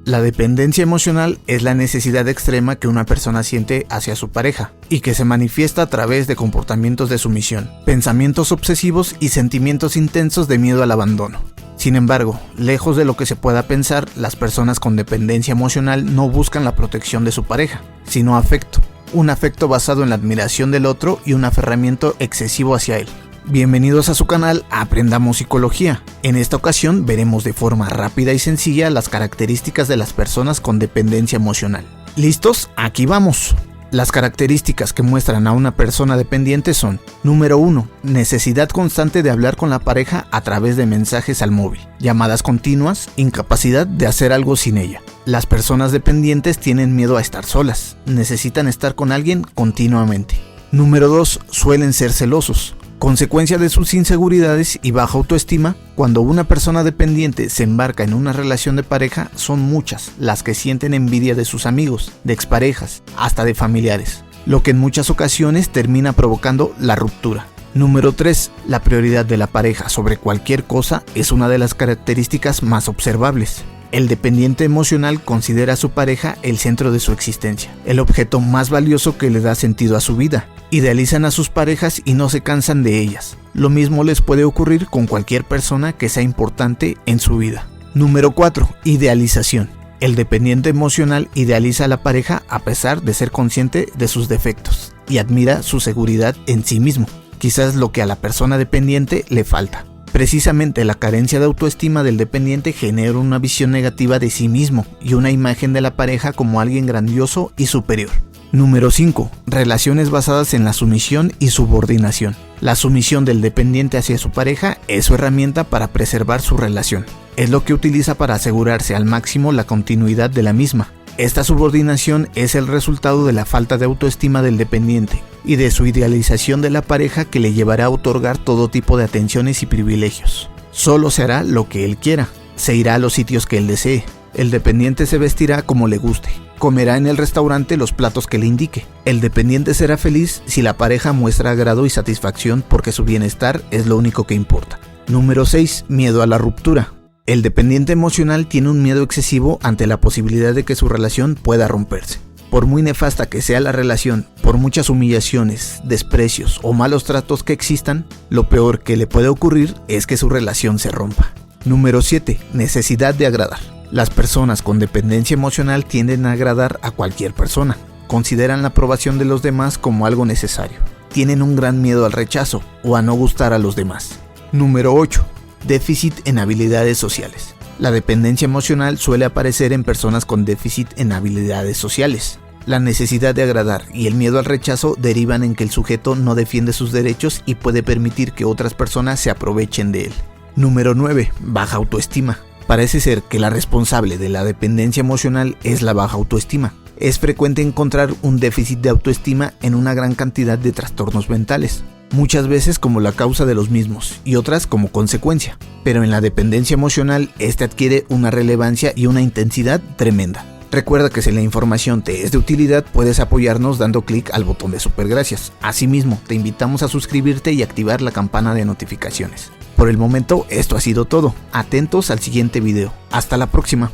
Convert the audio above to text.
La dependencia emocional es la necesidad extrema que una persona siente hacia su pareja y que se manifiesta a través de comportamientos de sumisión, pensamientos obsesivos y sentimientos intensos de miedo al abandono. Sin embargo, lejos de lo que se pueda pensar, las personas con dependencia emocional no buscan la protección de su pareja, sino afecto. Un afecto basado en la admiración del otro y un aferramiento excesivo hacia él. Bienvenidos a su canal Aprendamos Psicología. En esta ocasión veremos de forma rápida y sencilla las características de las personas con dependencia emocional. ¿Listos? Aquí vamos. Las características que muestran a una persona dependiente son: número 1. Necesidad constante de hablar con la pareja a través de mensajes al móvil, llamadas continuas, incapacidad de hacer algo sin ella. Las personas dependientes tienen miedo a estar solas, necesitan estar con alguien continuamente. Número 2. Suelen ser celosos. Consecuencia de sus inseguridades y baja autoestima, cuando una persona dependiente se embarca en una relación de pareja, son muchas las que sienten envidia de sus amigos, de exparejas, hasta de familiares, lo que en muchas ocasiones termina provocando la ruptura. Número 3. La prioridad de la pareja sobre cualquier cosa es una de las características más observables. El dependiente emocional considera a su pareja el centro de su existencia, el objeto más valioso que le da sentido a su vida. Idealizan a sus parejas y no se cansan de ellas. Lo mismo les puede ocurrir con cualquier persona que sea importante en su vida. Número 4. Idealización. El dependiente emocional idealiza a la pareja a pesar de ser consciente de sus defectos y admira su seguridad en sí mismo, quizás lo que a la persona dependiente le falta. Precisamente la carencia de autoestima del dependiente genera una visión negativa de sí mismo y una imagen de la pareja como alguien grandioso y superior. Número 5. Relaciones basadas en la sumisión y subordinación. La sumisión del dependiente hacia su pareja es su herramienta para preservar su relación. Es lo que utiliza para asegurarse al máximo la continuidad de la misma. Esta subordinación es el resultado de la falta de autoestima del dependiente y de su idealización de la pareja, que le llevará a otorgar todo tipo de atenciones y privilegios. Solo se hará lo que él quiera, se irá a los sitios que él desee. El dependiente se vestirá como le guste, comerá en el restaurante los platos que le indique. El dependiente será feliz si la pareja muestra agrado y satisfacción, porque su bienestar es lo único que importa. Número 6. Miedo a la ruptura. El dependiente emocional tiene un miedo excesivo ante la posibilidad de que su relación pueda romperse. Por muy nefasta que sea la relación, por muchas humillaciones, desprecios o malos tratos que existan, lo peor que le puede ocurrir es que su relación se rompa. Número 7. Necesidad de agradar. Las personas con dependencia emocional tienden a agradar a cualquier persona. Consideran la aprobación de los demás como algo necesario. Tienen un gran miedo al rechazo o a no gustar a los demás. Número 8. Déficit en habilidades sociales. La dependencia emocional suele aparecer en personas con déficit en habilidades sociales. La necesidad de agradar y el miedo al rechazo derivan en que el sujeto no defiende sus derechos y puede permitir que otras personas se aprovechen de él. Número 9. Baja autoestima. Parece ser que la responsable de la dependencia emocional es la baja autoestima. Es frecuente encontrar un déficit de autoestima en una gran cantidad de trastornos mentales, muchas veces como la causa de los mismos y otras como consecuencia. Pero en la dependencia emocional, este adquiere una relevancia y una intensidad tremenda. Recuerda que si la información te es de utilidad, puedes apoyarnos dando clic al botón de supergracias. Asimismo, te invitamos a suscribirte y activar la campana de notificaciones. Por el momento, esto ha sido todo. Atentos al siguiente video. Hasta la próxima.